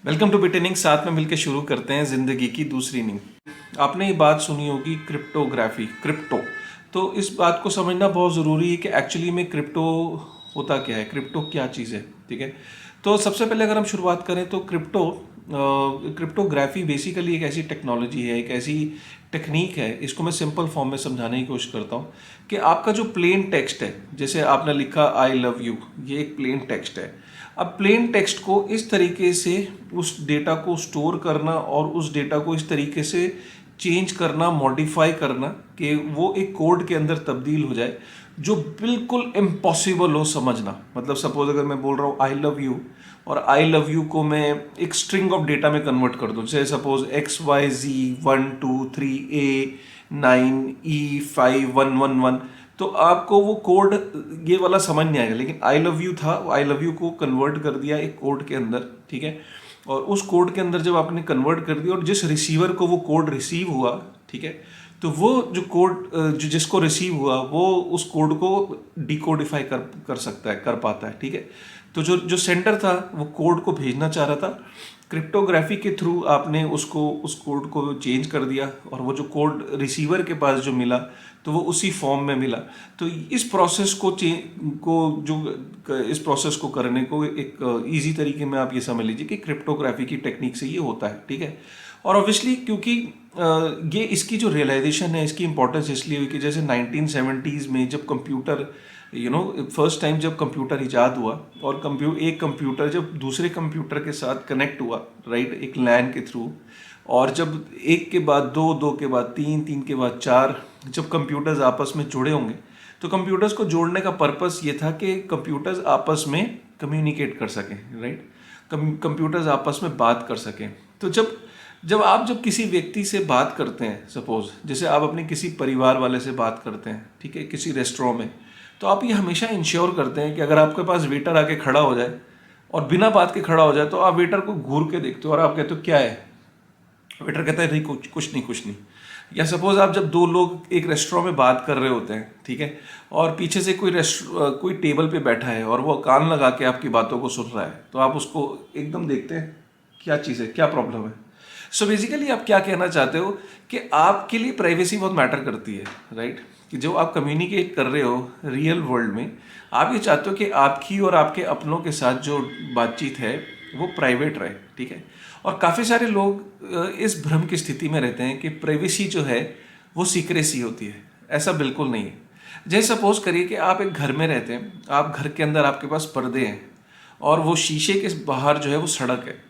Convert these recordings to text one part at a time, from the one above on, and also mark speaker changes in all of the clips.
Speaker 1: Welcome to बिटेनिंग। साथ में मिलकर शुरू करते हैं ज़िंदगी की दूसरी नींव। आपने ये बात सुनी होगी क्रिप्टोग्राफी, क्रिप्टो। तो इस बात को समझना बहुत ज़रूरी है कि एक्चुअली में क्रिप्टो होता क्या है, क्रिप्टो क्या चीज़ है। ठीक है, तो सबसे पहले अगर हम शुरुआत करें तो क्रिप्टोग्राफी बेसिकली एक ऐसी टेक्नोलॉजी है, एक ऐसी टेक्निक है। इसको मैं सिंपल फॉर्म में समझाने की कोशिश करता हूँ कि आपका जो प्लेन टेक्स्ट है, जैसे आपने लिखा आई लव यू, ये एक प्लेन टेक्स्ट है। अब प्लेन टेक्स्ट को इस तरीके से उस डेटा को स्टोर करना और उस डेटा को इस तरीके से चेंज करना, मॉडिफाई करना कि वो एक कोड के अंदर तब्दील हो जाए, जो बिल्कुल इम्पॉसिबल हो समझना। मतलब सपोज अगर मैं बोल रहा हूँ आई लव यू, और आई लव यू को मैं एक स्ट्रिंग ऑफ डेटा में कन्वर्ट कर दूँ, जैसे सपोज XYZ 1 2 3 A 9 E 5 1 1 1, तो आपको वो कोड ये वाला समझ नहीं आएगा। लेकिन आई लव यू था, आई लव यू को कन्वर्ट कर दिया एक कोड के अंदर। ठीक है, और उस कोड के अंदर जब आपने कन्वर्ट कर दिया और जिस रिसीवर को वो कोड रिसीव हुआ, ठीक है, तो वो जो कोड जो जिसको रिसीव हुआ वो उस कोड को डिकोडिफाई कर सकता है, कर पाता है। ठीक है, तो जो जो सेंडर था वो कोड को भेजना चाह रहा था, क्रिप्टोग्राफी के थ्रू आपने उसको उस कोड को चेंज कर दिया और वो जो कोड रिसीवर के पास जो मिला तो वो उसी फॉर्म में मिला। तो इस प्रोसेस इस प्रोसेस को करने को एक इजी तरीके में आप ये समझ लीजिए कि क्रिप्टोग्राफी की टेक्निक से ये होता है। ठीक है, और ऑब्वियसली क्योंकि ये इसकी जो रियलाइजेशन है, इसकी इंपॉर्टेंस इसलिए हुई कि जैसे 1970s में जब कंप्यूटर फर्स्ट टाइम जब कंप्यूटर इजाद हुआ और एक कंप्यूटर जब दूसरे कंप्यूटर के साथ कनेक्ट हुआ, राइट, एक लैन के थ्रू, और जब एक के बाद दो, दो के बाद तीन, तीन के बाद चार, जब कंप्यूटर्स आपस में जुड़े होंगे, तो कंप्यूटर्स को जोड़ने का पर्पस ये था कि कंप्यूटर्स आपस में कम्युनिकेट कर सकें, राइट, कंप्यूटर्स आपस में बात कर सकें। तो जब किसी व्यक्ति से बात करते हैं, सपोज जैसे आप अपने किसी परिवार वाले से बात करते हैं, ठीक है, किसी रेस्टोरेंट में, तो आप ये हमेशा इंश्योर करते हैं कि अगर आपके पास वेटर आके खड़ा हो जाए और बिना बात के खड़ा हो जाए तो आप वेटर को घूर के देखते हो और आप कहते हो क्या है। वेटर कहता है नहीं, कुछ नहीं। या सपोज आप जब दो लोग एक रेस्टोरेंट में बात कर रहे होते हैं, ठीक है, और पीछे से कोई टेबल पे बैठा है और वो कान लगा के आपकी बातों को सुन रहा है, तो आप उसको एकदम देखते हैं क्या चीज़ है, क्या प्रॉब्लम है। सो बेसिकली आप क्या कहना चाहते हो कि आपके लिए प्राइवेसी बहुत मैटर करती है, राइट, कि जो आप कम्युनिकेट कर रहे हो रियल वर्ल्ड में, आप ये चाहते हो कि आपकी और आपके अपनों के साथ जो बातचीत है वो प्राइवेट रहे। ठीक है, और काफ़ी सारे लोग इस भ्रम की स्थिति में रहते हैं कि प्राइवेसी जो है वो सीक्रेसी होती है। ऐसा बिल्कुल नहीं है। जैसे सपोज करिए कि आप एक घर में रहते हैं, आप घर के अंदर आपके पास पर्दे हैं और वो शीशे के बाहर जो है वो सड़क है।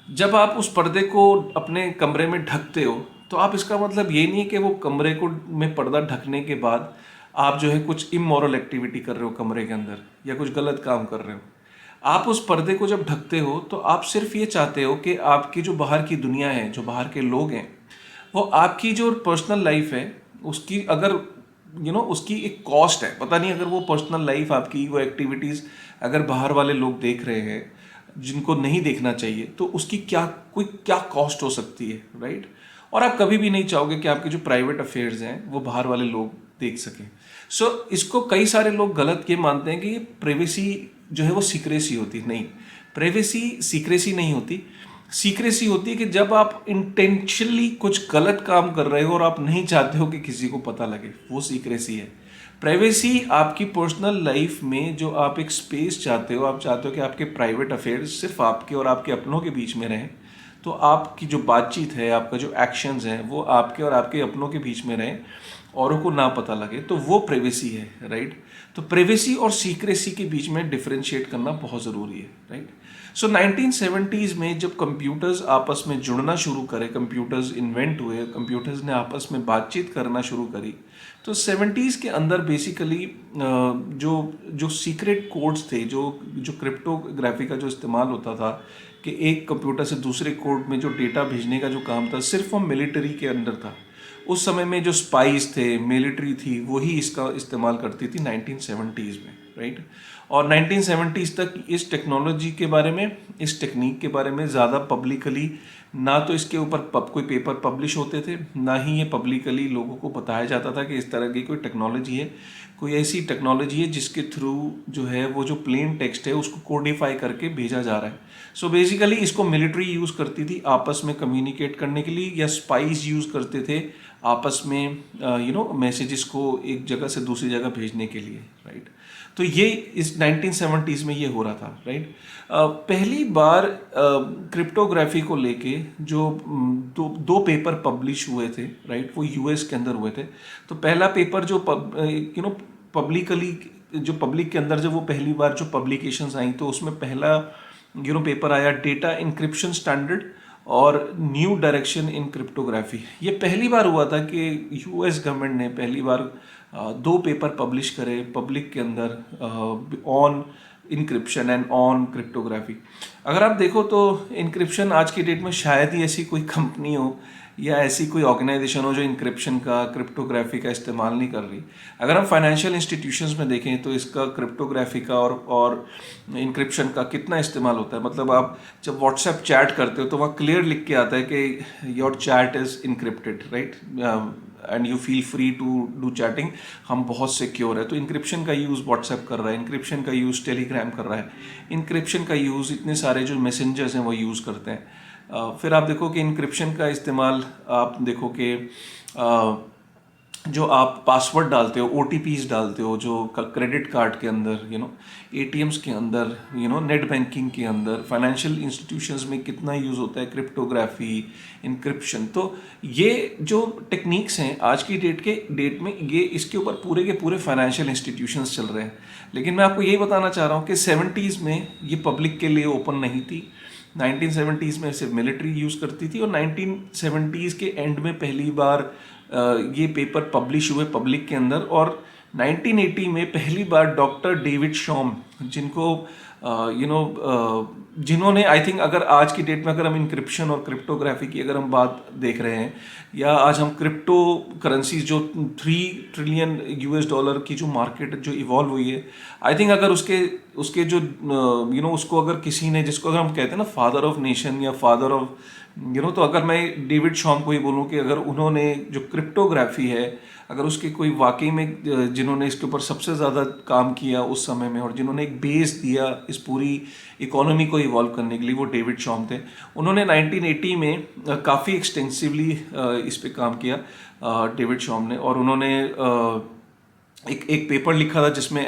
Speaker 1: जब आप उस पर्दे को अपने कमरे में ढकते हो तो आप इसका मतलब ये नहीं है कि वो कमरे को में पर्दा ढकने के बाद आप जो है कुछ इमोरल एक्टिविटी कर रहे हो कमरे के अंदर या कुछ गलत काम कर रहे हो। आप उस पर्दे को जब ढकते हो तो आप सिर्फ ये चाहते हो कि आपकी जो बाहर की दुनिया है, जो बाहर के लोग हैं, वो आपकी जो पर्सनल लाइफ है उसकी अगर उसकी एक कॉस्ट है। पता नहीं अगर वो पर्सनल लाइफ आपकी वो एक्टिविटीज़ अगर बाहर वाले लोग देख रहे हैं जिनको नहीं देखना चाहिए, तो उसकी क्या कॉस्ट हो सकती है, राइट। और आप कभी भी नहीं चाहोगे कि आपके जो प्राइवेट अफेयर्स हैं वो बाहर वाले लोग देख सकें। सो इसको कई सारे लोग गलत ये मानते हैं कि ये प्राइवेसी जो है वो सीक्रेसी होती है। नहीं, प्राइवेसी सीक्रेसी नहीं होती। सीक्रेसी होती है कि जब आप इंटेंशनली कुछ गलत काम कर रहे हो और आप नहीं चाहते हो कि किसी को पता लगे, वो सीक्रेसी है। प्राइवेसी आपकी पर्सनल लाइफ में जो आप एक स्पेस चाहते हो, आप चाहते हो कि आपके प्राइवेट अफेयर्स सिर्फ आपके और आपके अपनों के बीच में रहें, तो आपकी जो बातचीत है, आपका जो एक्शंस हैं वो आपके और आपके अपनों के बीच में रहें, औरों को ना पता लगे, तो वो प्राइवेसी है, राइट। तो प्राइवेसी और सीक्रेसी के बीच में डिफरेंशिएट करना बहुत ज़रूरी है, राइट। सो 1970s में जब कंप्यूटर्स आपस में जुड़ना शुरू करे, कंप्यूटर्स इन्वेंट हुए, कंप्यूटर्स ने आपस में बातचीत करना शुरू करी, तो 70s के अंदर बेसिकली जो जो सीक्रेट कोड्स थे, जो क्रिप्टोग्राफी का जो इस्तेमाल होता था कि एक कंप्यूटर से दूसरे कोड में जो डेटा भेजने का जो काम था सिर्फ वो मिलिट्री के अंदर था। उस समय में जो स्पाइस थे, मिलिट्री थी, वही इसका इस्तेमाल करती थी 1970s में, राइट। और 1970s तक इस टेक्नोलॉजी के बारे में, इस टेक्निक के बारे में ज़्यादा पब्लिकली ना तो इसके ऊपर कोई पेपर पब्लिश होते थे, ना ही ये पब्लिकली लोगों को बताया जाता था कि इस तरह की कोई टेक्नोलॉजी है, कोई ऐसी टेक्नोलॉजी है जिसके थ्रू जो है वो जो प्लेन टेक्स्ट है उसको कोडिफाई करके भेजा जा रहा है। सो बेसिकली इसको मिलिट्री यूज़ करती थी आपस में कम्युनिकेट करने के लिए, या स्पाइस यूज़ करते थे आपस में मैसेजेस को एक जगह से दूसरी जगह भेजने के लिए, राइट। तो ये इस 1970s में ये हो रहा था, राइट। पहली बार क्रिप्टोग्राफी को लेके जो दो पेपर पब्लिश हुए थे, राइट, वो यूएस के अंदर हुए थे। तो पहला पेपर जो पब्लिकली जो पब्लिक के अंदर जब वो पहली बार जो पब्लिकेशंस आई, तो उसमें पहला पेपर आया डेटा इंक्रिप्शन स्टैंडर्ड और न्यू डायरेक्शन इन क्रिप्टोग्राफी। ये पहली बार हुआ था कि यूएस गवर्नमेंट ने पहली बार दो पेपर पब्लिश करे पब्लिक के अंदर on encryption and on cryptography. अगर आप देखो तो इंक्रिप्शन आज की डेट में शायद ही ऐसी कोई कंपनी हो या ऐसी कोई ऑर्गेनाइजेशन हो जो इंक्रिप्शन का, क्रिप्टोग्राफी का इस्तेमाल नहीं कर रही। अगर हम फाइनेंशियल इंस्टीट्यूशंस में देखें तो इसका क्रिप्टोग्राफी का और इंक्रिप्शन का कितना इस्तेमाल होता है। मतलब आप जब व्हाट्सएप चैट करते हो तो वहाँ क्लियर लिख के आता है कि your chat is encrypted, right, and you feel free to do chatting, हम बहुत सिक्योर है। तो इंक्रिप्शन का यूज़ व्हाट्सएप कर रहा है, इंक्रिप्शन का यूज़ टेलीग्राम कर रहा है, इंक्रिप्शन का यूज़ इतने सारे जो मैसेंजर्स हैं वो यूज़ करते हैं। फिर आप देखो कि इंक्रिप्शन का इस्तेमाल आप देखो कि जो आप पासवर्ड डालते हो, OTPs डालते हो, जो क्रेडिट कार्ड के अंदर, ATMs के अंदर, नेट बैंकिंग के अंदर, फाइनेंशियल इंस्टीट्यूशंस में कितना यूज़ होता है क्रिप्टोग्राफी, इंक्रिप्शन। तो ये जो टेक्निक्स हैं आज की डेट में ये इसके ऊपर पूरे के पूरे फाइनेंशियल इंस्टीट्यूशंस चल रहे हैं। लेकिन मैं आपको यही बताना चाह रहा हूँ कि 70s में ये पब्लिक के लिए ओपन नहीं थी। 1970s में सिर्फ मिलिट्री यूज़ करती थी, और 1970s के एंड में पहली बार ये पेपर पब्लिश हुए पब्लिक के अंदर। और 1980 में पहली बार डॉक्टर डेविड शॉम, जिन्होंने आई थिंक, अगर आज की डेट में अगर हम इंक्रिप्शन और क्रिप्टोग्राफी की अगर हम बात देख रहे हैं, या आज हम क्रिप्टो करेंसीज जो $3 ट्रिलियन की जो मार्केट जो इवॉल्व हुई है, आई थिंक अगर उसके जो उसको अगर किसी ने, जिसको अगर हम कहते हैं ना फादर ऑफ नेशन या फादर ऑफ तो अगर मैं डेविड शॉम को ही बोलूँ कि अगर उन्होंने जो क्रिप्टोग्राफी है, अगर उसके कोई वाकई में जिन्होंने इसके ऊपर सबसे ज़्यादा काम किया उस समय में, और जिन्होंने एक बेस दिया इस पूरी इकोनॉमी को इवॉल्व करने के लिए, वो डेविड शॉम थे। उन्होंने 1980 में काफ़ी एक्सटेंसिवली इस पे काम किया डेविड शॉम ने, और उन्होंने एक पेपर लिखा था जिसमें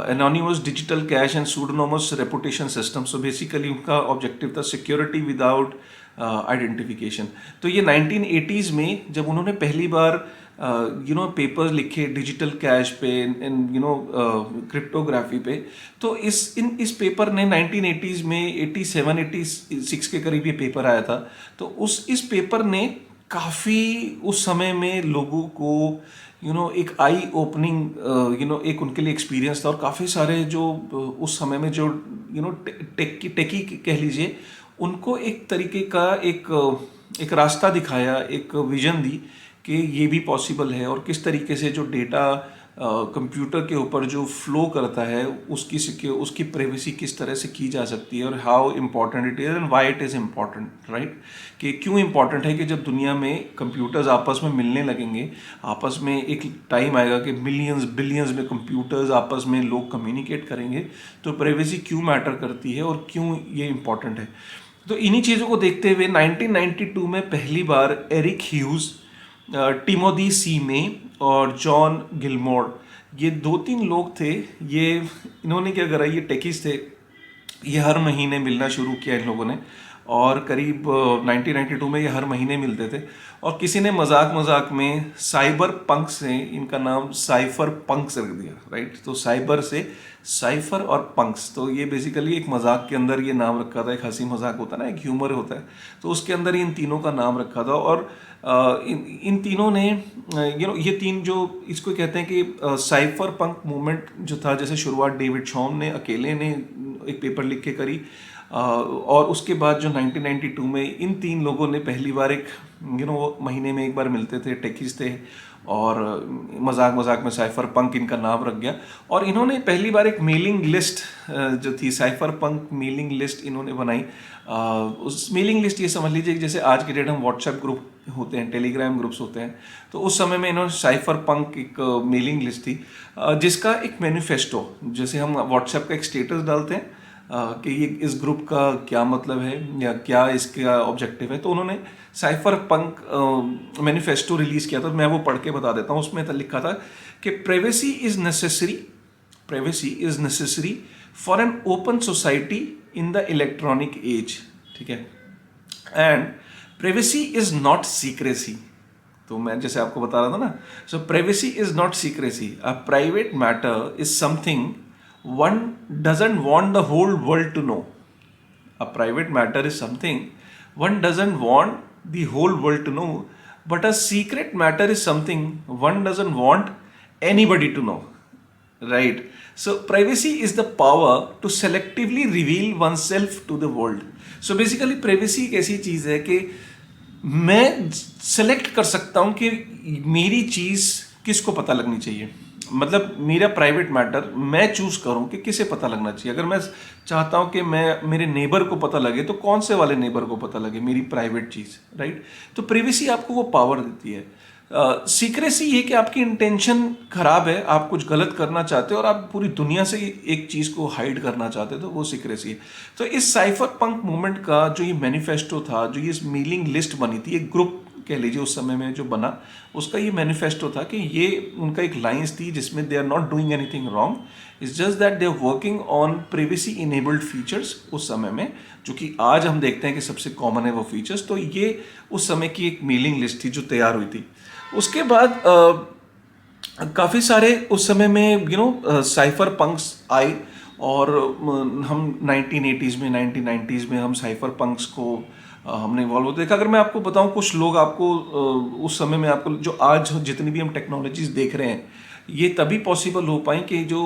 Speaker 1: anonymous digital cash and pseudonymous reputation system. So basically उनका ऑब्जेक्टिव था सिक्योरिटी विदाउट आइडेंटिफिकेशन। तो ये 1980s में जब उन्होंने पहली बार पेपर्स लिखे डिजिटल कैश पे, क्रिप्टोग्राफी पे, तो इस पेपर ने 1980s में 87-86 के करीब ये पेपर आया था। तो इस पेपर ने काफ़ी उस समय में लोगों को एक आई ओपनिंग एक उनके लिए एक्सपीरियंस था, और काफ़ी सारे जो उस समय में जो टेकी कह लीजिए, उनको एक तरीके का एक रास्ता दिखाया, एक विजन दी कि ये भी पॉसिबल है, और किस तरीके से जो डेटा कंप्यूटर के ऊपर जो फ्लो करता है उसकी प्राइवेसी किस तरह से की जा सकती है, और how important it is and why it is important, right. कि क्यों इम्पॉर्टेंट है कि जब दुनिया में कंप्यूटर्स आपस में मिलने लगेंगे, आपस में एक टाइम आएगा कि मिलियंस बिलियंस में कंप्यूटर्स आपस में लोग कम्युनिकेट करेंगे, तो प्राइवेसी क्यों मैटर करती है और क्यों ये इम्पॉर्टेंट है। तो इन्हीं चीज़ों को देखते हुए 1992 में पहली बार एरिक ह्यूज, टिमोथी सी मे और जॉन गिलमोर, ये 2-3 लोग थे। इन्होंने क्या करा, ये टेकीज थे, ये हर महीने मिलना शुरू किया इन लोगों ने, और करीब 1992 में ये हर महीने मिलते थे। और किसी ने मजाक में साइबर पंक से इनका नाम साइफर पंक्स रख दिया, राइट। तो साइबर से साइफर और पंक्स, तो ये बेसिकली एक मजाक के अंदर ये नाम रखा था, एक हंसी मजाक होता है ना, एक ह्यूमर होता है, तो उसके अंदर इन तीनों का नाम रखा था। और इन तीनों ने ये तीन जो इसको कहते हैं कि साइफर पंक मूवमेंट जो था, जैसे शुरुआत डेविड शॉम ने अकेले ने एक पेपर लिख के करी, और उसके बाद जो 1992 में इन तीन लोगों ने पहली बार एक महीने में एक बार मिलते थे, टेकीज थे, और मजाक मजाक में साइफर पंक इनका नाम रख गया। और इन्होंने पहली बार एक मेलिंग लिस्ट जो थी, साइफर पंक मेलिंग लिस्ट इन्होंने बनाई। उस मेलिंग लिस्ट ये समझ लीजिए कि जैसे आज के डेट हम व्हाट्सएप ग्रुप होते हैं, टेलीग्राम ग्रुप्स होते हैं, तो उस समय में इन्होंने साइफर पंक एक मेलिंग लिस्ट थी, जिसका एक मैनिफेस्टो, जैसे हम व्हाट्सएप का एक स्टेटस डालते हैं कि ये इस ग्रुप का क्या मतलब है या क्या इसका ऑब्जेक्टिव है, तो उन्होंने साइफर पंक मैनिफेस्टो रिलीज किया था। मैं वो पढ़ के बता देता हूँ। उसमें लिखा था कि privacy is necessary for an open society in the electronic age, ठीक है, and privacy is not secrecy. तो मैं जैसे आपको बता रहा था ना, so privacy is not secrecy, a private matter is something one doesn't want the whole world to know. A private matter is something one doesn't want the whole world to know, but a secret matter is something one doesn't want anybody to know. Right? So privacy is the power to selectively reveal oneself to the world. So basically privacy एक ऐसी चीज है कि मैं select कर सकता हूं कि मेरी चीज किसको पता लगनी चाहिए। मतलब मेरा प्राइवेट मैटर मैं चूज करूं कि किसे पता लगना चाहिए। अगर मैं चाहता हूं कि मैं मेरे नेबर को पता लगे, तो कौन से वाले नेबर को पता लगे मेरी प्राइवेट चीज, राइट। तो प्रिवेसी आपको वो पावर देती है। सीक्रेसी ये कि आपकी इंटेंशन खराब है, आप कुछ गलत करना चाहते हो और आप पूरी दुनिया से एक चीज को हाइड करना चाहते हो, तो वो सीक्रेसी है। तो इस साइफर पंक मूवमेंट का जो ये मैनिफेस्टो था, जो ये मेलिंग लिस्ट बनी थी, एक ग्रुप कह लीजिए उस समय में जो बना, उसका ये मैनिफेस्टो था कि ये उनका एक लाइंस थी जिसमें they are not doing anything wrong, it's just that they are working on privacy enabled features उस समय में, जो कि आज हम देखते हैं कि सबसे कॉमन है वो फीचर्स। तो ये उस समय की एक मेलिंग लिस्ट थी जो तैयार हुई थी। उसके बाद काफ़ी सारे उस समय में साइफर पंक्स आए, और हम 1980s में 1990s में हम साइफर पंक्स को हमने इवॉल्व होते देखा। अगर मैं आपको बताऊं, कुछ लोग आपको उस समय में आपको जो आज जितनी भी हम टेक्नोलॉजीज देख रहे हैं, ये तभी पॉसिबल हो पाई कि जो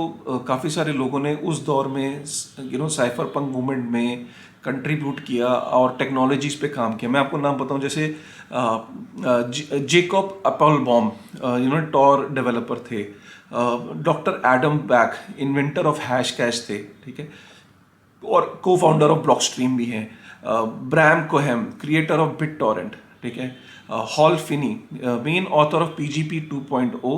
Speaker 1: काफ़ी सारे लोगों ने उस दौर में साइफर पंक मूवमेंट में कंट्रीब्यूट किया और टेक्नोलॉजीज पे काम किया। मैं आपको नाम बताऊं, जैसे जेकब एप्पलबॉम टॉर डेवलपर थे, doctor Adam back inventor of hash cash थे, ठीक है, और को फाउंडर ऑफ ब्लॉकस्ट्रीम भी हैं, Bram Cohen creator of BitTorrent, ठीक है, Hal Finney main author of PGP 2.0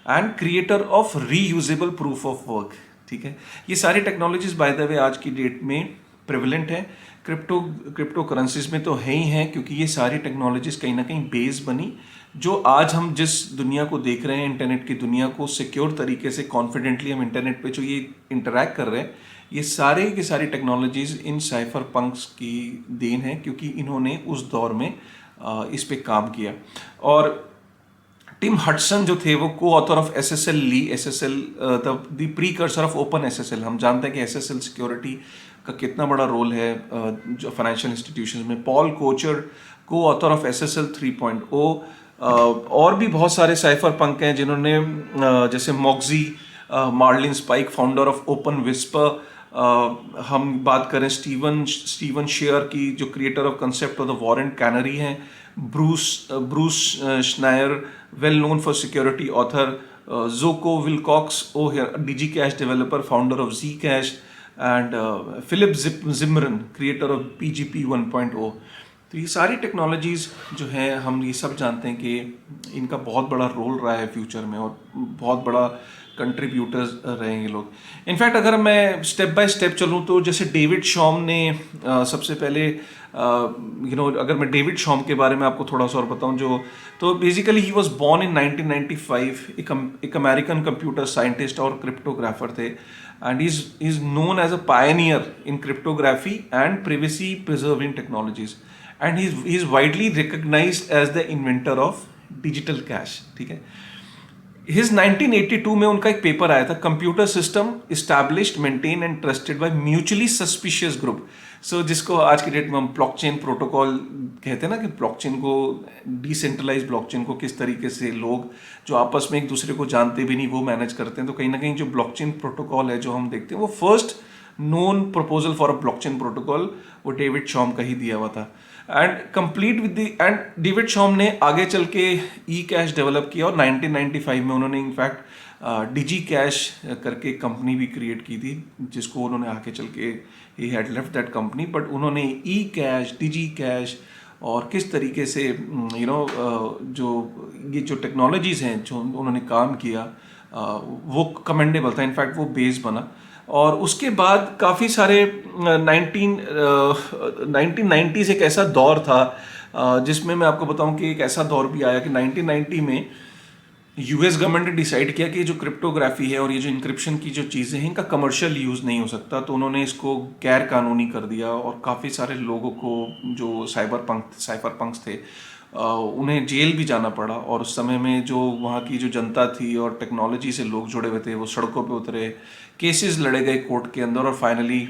Speaker 1: and creator of reusable proof of work, ठीक है। ये सारी टेक्नोलॉजीज बाय द वे आज की डेट में प्रिवलेंट है। क्रिप्टो करेंसीज में तो है ही हैं, क्योंकि ये सारी टेक्नोलॉजीज कहीं ना कहीं बेस बनी, जो आज हम जिस दुनिया को देख रहे हैं, इंटरनेट की दुनिया को सिक्योर तरीके से कॉन्फिडेंटली हम इंटरनेट पे जो ये इंटरैक्ट कर रहे हैं, ये सारे की सारी टेक्नोलॉजीज इन साइफर पंक्स की देन है, क्योंकि इन्होंने उस दौर में इस पे काम किया। और टिम हडसन जो थे वो को ऑथर ऑफ SSL ली, SSL the precursor of open SSL। हम जानते हैं कि SSL सिक्योरिटी का कितना बड़ा रोल है जो फाइनेंशियल इंस्टीट्यूशंस में। पॉल कोचर को ऑथर ऑफ SSL 3.0, और भी बहुत सारे साइफर पंक हैं जिन्होंने जैसे Moxie Marlinspike founder of Open Whisper, हम बात करें स्टीवन शेयर की जो creator of concept of the warrant canary हैं, Bruce Schneier well known for security author, Zooko Wilcox DG cash developer founder of Zcash, and Philip Zimmermann creator of PGP 1.0। तो ये सारी technologies जो हैं, हम ये सब जानते हैं कि इनका बहुत बड़ा रोल रहा है फ्यूचर में, और बहुत बड़ा कंट्रीब्यूटर्स रहेंगे लोग। इनफैक्ट अगर मैं स्टेप बाय स्टेप चलूँ, तो जैसे डेविड शॉम ने सबसे पहले अगर मैं डेविड शॉम के बारे में आपको थोड़ा सा और बताऊं, तो basically he was born in 1995, एक अमेरिकन कंप्यूटर साइंटिस्ट और क्रिप्टोग्राफर थे, and he is known as a pioneer in cryptography and privacy preserving technologies, and he is widely recognised as the inventor of digital cash, ठीक है। His 1982 में उनका एक paper आया था, computer system established, maintain and trusted by mutually suspicious group. So जिसको आज की डेट में हम ब्लॉकचेन प्रोटोकॉल कहते हैं ना, कि ब्लॉकचेन को, डिसेंट्रलाइज ब्लॉकचेन को किस तरीके से लोग जो आपस में एक दूसरे को जानते भी नहीं वो मैनेज करते हैं। तो कहीं ना कहीं जो ब्लॉकचेन प्रोटोकॉल है जो हम देखते हैं, वो first known proposal for a blockchain protocol वो डेविड शॉम का ही दिया हुआ था। And complete with the end David Chaum ने आगे चल के ई कैश डेवलप किया और 1995 में उन्होंने इनफैक्ट डिजी कैश करके कंपनी भी क्रिएट की थी, जिसको उन्होंने आगे चल के he had left that company, but उन्होंने ई कैश, डिजी कैश और किस तरीके से जो ये जो टेक्नोलॉजीज़ हैं जो उन्होंने काम किया वो कमेंडेबल था। इनफैक्ट वो बेस बना और उसके बाद काफ़ी सारे 1990s एक ऐसा दौर था जिसमें मैं आपको बताऊं कि एक ऐसा दौर भी आया कि 1990 में यूएस गवर्नमेंट ने डिसाइड किया कि जो क्रिप्टोग्राफी है और ये जो इंक्रिप्शन की जो चीज़ें हैं इनका कमर्शियल यूज़ नहीं हो सकता, तो उन्होंने इसको गैर कानूनी कर दिया और काफ़ी सारे लोगों को जो साइफर पंक्स थे उन्हें जेल भी जाना पड़ा। और उस समय में जो वहाँ की जो जनता थी और टेक्नोलॉजी से लोग जुड़े हुए थे वो सड़कों पे उतरे, केसेस लड़े गए कोर्ट के अंदर और फाइनली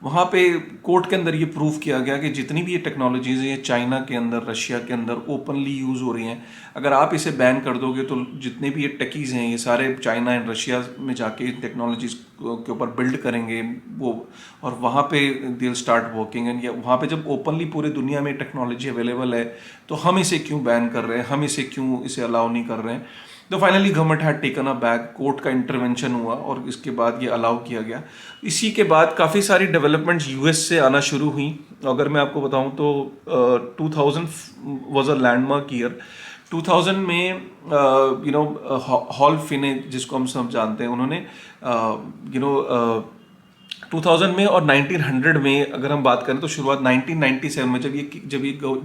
Speaker 1: वहाँ पे कोर्ट के अंदर ये प्रूव किया गया कि जितनी भी ये टेक्नोलॉजीज़ हैं ये चाइना के अंदर, रशिया के अंदर ओपनली यूज़ हो रही हैं। अगर आप इसे बैन कर दोगे तो जितने भी ये टेकीज़ हैं ये सारे चाइना एंड रशिया में जाके टेक्नोलॉजीज़ के ऊपर बिल्ड करेंगे वो, और वहाँ पे दे स्टार्ट वर्किंग एंड वहाँ पे जब ओपनली पूरी दुनिया में टेक्नोलॉजी अवेलेबल है तो हम इसे क्यों बैन कर रहे हैं, हम इसे क्यों इसे अलाउ नहीं कर रहे हैं। तो finally government had taken a back, court का इंटरवेंशन हुआ और इसके बाद ये अलाउ किया गया। इसी के बाद काफ़ी सारी डेवलपमेंट्स यूएस से आना शुरू हुई। अगर मैं आपको बताऊं तो 2000 वाज अ लैंडमार्क ईयर। 2000 में हॉल फिने, जिसको हम सब जानते हैं, उन्होंने 2000 में और 1900 में अगर हम बात करें तो शुरुआत 1997 में जब ये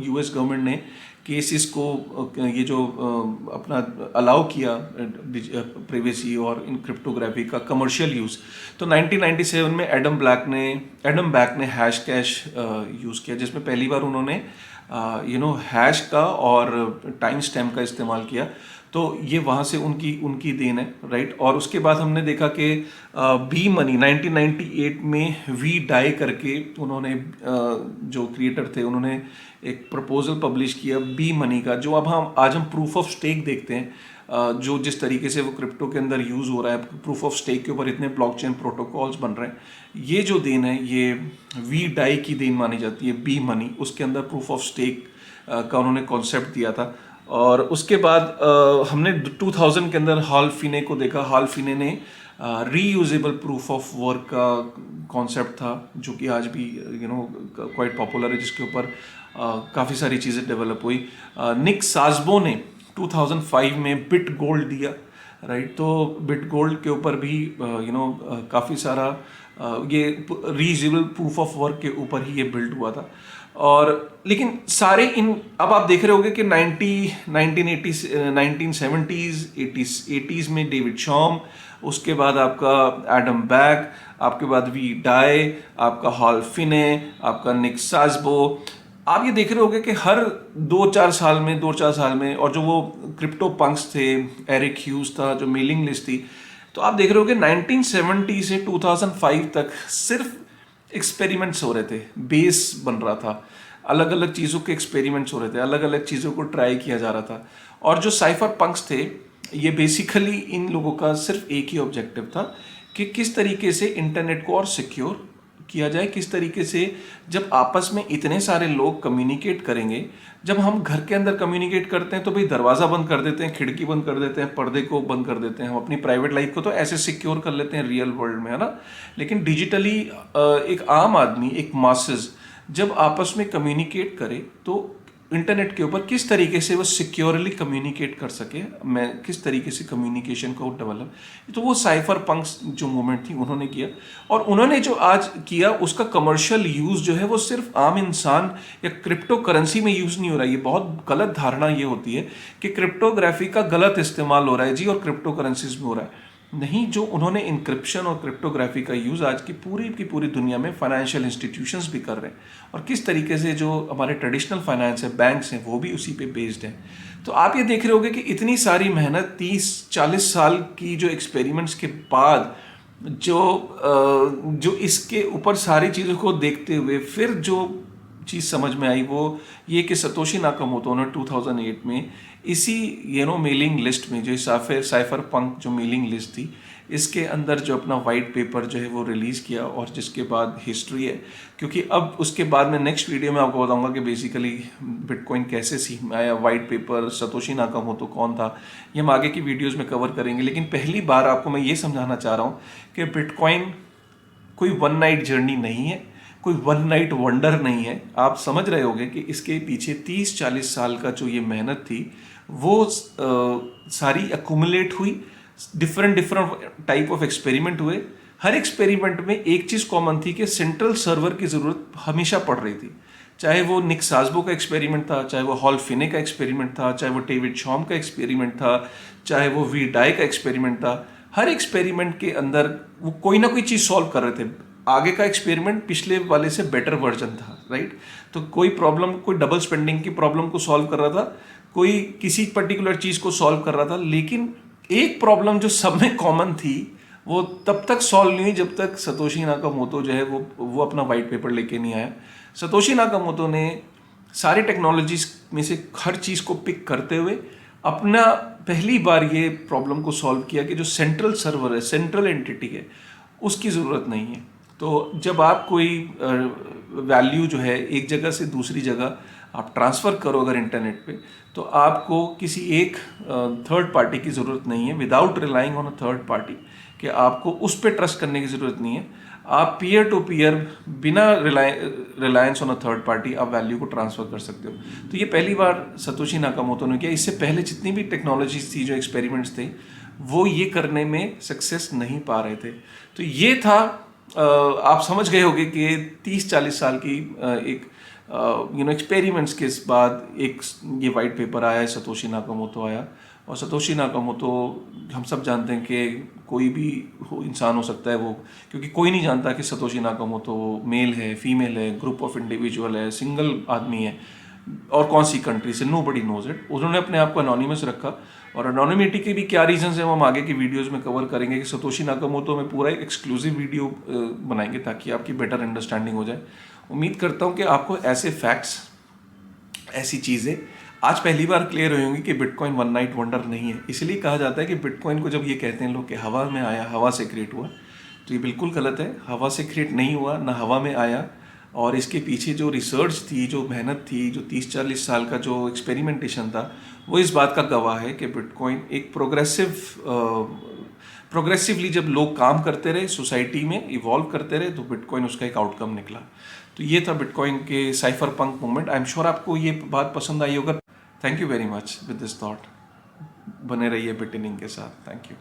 Speaker 1: यूएस गवर्नमेंट ने केसेस को ये जो अपना अलाउ किया प्रिवेसी और इन क्रिप्टोग्राफी का कमर्शियल यूज़, तो 1997 में एडम बैक ने हैश कैश यूज़ किया, जिसमें पहली बार उन्होंने हैश का और टाइम स्टैम्प का इस्तेमाल किया। तो ये वहाँ से उनकी देन है, राइट। और उसके बाद हमने देखा कि बी मनी 1998 में वी डाई करके उन्होंने जो क्रिएटर थे उन्होंने एक प्रपोजल पब्लिश किया बी मनी का, जो अब आज हम प्रूफ ऑफ स्टेक देखते हैं। जो जिस तरीके से वो क्रिप्टो के अंदर यूज़ हो रहा है, प्रूफ ऑफ स्टेक के ऊपर इतने ब्लॉकचेन प्रोटोकॉल्स बन रहे हैं, ये जो देन है ये वी डाई की देन मानी जाती है, बी मनी। उसके अंदर प्रूफ ऑफ स्टेक का उन्होंने कॉन्सेप्ट दिया था। और उसके बाद हमने 2000 के अंदर हॉल फिने को देखा। हॉल फिने ने रीयूजेबल प्रूफ ऑफ वर्क का कॉन्सेप्ट था, जो कि आज भी क्वाइट पॉपुलर है, जिसके ऊपर काफ़ी सारी चीज़ें डेवलप हुई। निक साजबो ने 2005 में बिट गोल्ड दिया, राइट। तो बिट गोल्ड के ऊपर भी काफ़ी सारा ये रीयूजेबल प्रूफ ऑफ वर्क के ऊपर ही ये बिल्ड हुआ था। और लेकिन सारे अब आप देख रहे होगे कि 1970s 80s में डेविड शॉम, उसके बाद आपका एडम बैक, आपके बाद वी डाई, आपका हॉल फिने, आपका निक साजबो। आप ये देख रहे होगे कि हर 2-4 साल में और जो वो क्रिप्टो पंक्स थे, एरिक ह्यूज था, जो मेलिंग लिस्ट थी, तो आप देख रहे होगे 1970 से 2005 तक सिर्फ एक्सपेरिमेंट्स हो रहे थे, बेस बन रहा था, अलग अलग चीज़ों के एक्सपेरिमेंट्स हो रहे थे, अलग अलग चीज़ों को ट्राई किया जा रहा था। और जो साइफर पंक्स थे, ये बेसिकली इन लोगों का सिर्फ एक ही ऑब्जेक्टिव था कि किस तरीके से इंटरनेट को और सिक्योर किया जाए, किस तरीके से जब आपस में इतने सारे लोग कम्युनिकेट करेंगे। जब हम घर के अंदर कम्युनिकेट करते हैं तो भाई दरवाज़ा बंद कर देते हैं, खिड़की बंद कर देते हैं, पर्दे को बंद कर देते हैं, हम अपनी प्राइवेट लाइफ को तो ऐसे सिक्योर कर लेते हैं रियल वर्ल्ड में, है ना। लेकिन डिजिटली एक आम आदमी, एक मासेस जब आपस में कम्युनिकेट करे तो इंटरनेट के ऊपर किस तरीके से वो सिक्योरली कम्युनिकेट कर सके, मैं किस तरीके से कम्युनिकेशन को डेवलप, तो वो साइफर पंक्स जो मूवमेंट थी उन्होंने किया। और उन्होंने जो आज किया उसका कमर्शियल यूज़ जो है वो सिर्फ आम इंसान या क्रिप्टो करेंसी में यूज़ नहीं हो रहा है। ये बहुत गलत धारणा ये होती है कि क्रिप्टोग्राफी का गलत इस्तेमाल हो रहा है जी और क्रिप्टो करेंसीज में हो रहा है। नहीं, जो उन्होंने इंक्रिप्शन और क्रिप्टोग्राफी का यूज़ आज की पूरी दुनिया में फाइनेंशियल इंस्टीट्यूशंस भी कर रहे हैं, और किस तरीके से जो हमारे ट्रेडिशनल फाइनेंस है, बैंक्स हैं, वो भी उसी पे बेस्ड हैं। तो आप ये देख रहे होगे कि इतनी सारी मेहनत 30-40 साल की जो एक्सपेरिमेंट्स के बाद जो इसके ऊपर सारी चीज़ों को देखते हुए फिर जो चीज़ समझ में आई वो ये कि सतोशी नाकामोटो ने 2008 में इसी मेलिंग लिस्ट में, जो साइफर पंक जो मेलिंग लिस्ट थी, इसके अंदर जो अपना वाइट पेपर जो है वो रिलीज़ किया, और जिसके बाद हिस्ट्री है। क्योंकि अब उसके बाद में नेक्स्ट वीडियो में आपको बताऊंगा कि बेसिकली बिटकॉइन कैसे सीख में आया, वाइट पेपर, सतोशी नाकामोटो कौन था, ये हम आगे की वीडियोज़ में कवर करेंगे। लेकिन पहली बार आपको मैं ये समझाना चाह रहा हूँ कि बिटकॉइन कोई वन नाइट जर्नी नहीं है, कोई वन नाइट वंडर नहीं है। आप समझ रहे होंगे कि इसके पीछे 30-40 साल का जो ये मेहनत थी वो सारी अकुमुलेट हुई, डिफरेंट टाइप ऑफ एक्सपेरिमेंट हुए। हर एक्सपेरिमेंट में एक चीज़ कॉमन थी कि सेंट्रल सर्वर की ज़रूरत हमेशा पड़ रही थी। चाहे वो निक साजबो का एक्सपेरिमेंट था, चाहे वो हॉल फिने का एक्सपेरिमेंट था, चाहे वो डेविड शॉम का एक्सपेरिमेंट था, चाहे वो वी डाई का एक्सपेरिमेंट था। हर एक्सपेरिमेंट के अंदर वो कोई ना कोई चीज़ सॉल्व कर रहे थे। आगे का एक्सपेरिमेंट पिछले वाले से बेटर वर्जन था, राइट। तो कोई प्रॉब्लम, कोई डबल स्पेंडिंग की प्रॉब्लम को सॉल्व कर रहा था, कोई किसी पर्टिकुलर चीज़ को सॉल्व कर रहा था। लेकिन एक प्रॉब्लम जो सब में कॉमन थी वो तब तक सॉल्व नहीं हुई जब तक सतोशी नाकामोटो जो है वो अपना वाइट पेपर लेके नहीं आया। सतोशी नाकामोटो ने सारे टेक्नोलॉजीज में से हर चीज़ को पिक करते हुए अपना पहली बार ये प्रॉब्लम को सॉल्व किया कि जो सेंट्रल सर्वर है, सेंट्रल एंटिटी है, उसकी ज़रूरत नहीं है। तो जब आप कोई वैल्यू जो है एक जगह से दूसरी जगह आप ट्रांसफ़र करो अगर इंटरनेट पे, तो आपको किसी एक थर्ड पार्टी की ज़रूरत नहीं है, without relying on a third party, कि आपको उस पर ट्रस्ट करने की ज़रूरत नहीं है। आप पीयर टू पीयर बिना reliance on a third party आप वैल्यू को ट्रांसफ़र कर सकते हो। तो ये पहली बार सतोशी नाकामोटो ने किया। इससे पहले जितनी भी टेक्नोलॉजीज थी, जो एक्सपेरिमेंट्स थे, वो ये करने में सक्सेस नहीं पा रहे थे। तो ये था, आप समझ गए होंगे कि 30-40 साल की एक एक्सपेरिमेंट्स के बाद एक ये वाइट पेपर आया है, सतोशी नाकामोटो आया। और सतोशी नाकामोटो हम सब जानते हैं कि कोई भी इंसान हो सकता है वो, क्योंकि कोई नहीं जानता कि सतोशी नाकामोटो मेल है, फीमेल है, ग्रुप ऑफ इंडिविजुअल है, सिंगल आदमी है, और कौन सी कंट्री से, नोबडी नोज इट। उन्होंने अपने आप को एनोनिमस रखा, और एनोनिमिटी के भी क्या रीजंस हैं वो हम आगे की वीडियोस में कवर करेंगे। कि सतोशी नाकामोटो में पूरा एक एक्सक्लूसिव वीडियो बनाएंगे ताकि आपकी बेटर अंडरस्टैंडिंग हो जाए। उम्मीद करता हूँ कि आपको ऐसे फैक्ट्स, ऐसी चीज़ें आज पहली बार क्लियर हुई होंगी कि बिटकॉइन वन नाइट वंडर नहीं है। इसलिए कहा जाता है कि बिटकॉइन को जब ये कहते हैं लोग कि हवा में आया, हवा से क्रिएट हुआ, तो ये बिल्कुल गलत है। हवा से क्रिएट नहीं हुआ, ना हवा में आया। और इसके पीछे जो रिसर्च थी, जो मेहनत थी, जो 30-40 साल का जो एक्सपेरिमेंटेशन था, वो इस बात का गवाह है कि बिटकॉइन एक प्रोग्रेसिवली जब लोग काम करते रहे, सोसाइटी में इवॉल्व करते रहे, तो बिटकॉइन उसका एक आउटकम निकला। तो ये था बिटकॉइन के cipher punk movement. I am sure आपको ये बात पसंद आई होगा। Thank you very much with this thought. बने रहिए बिटनिंग के साथ। Thank you.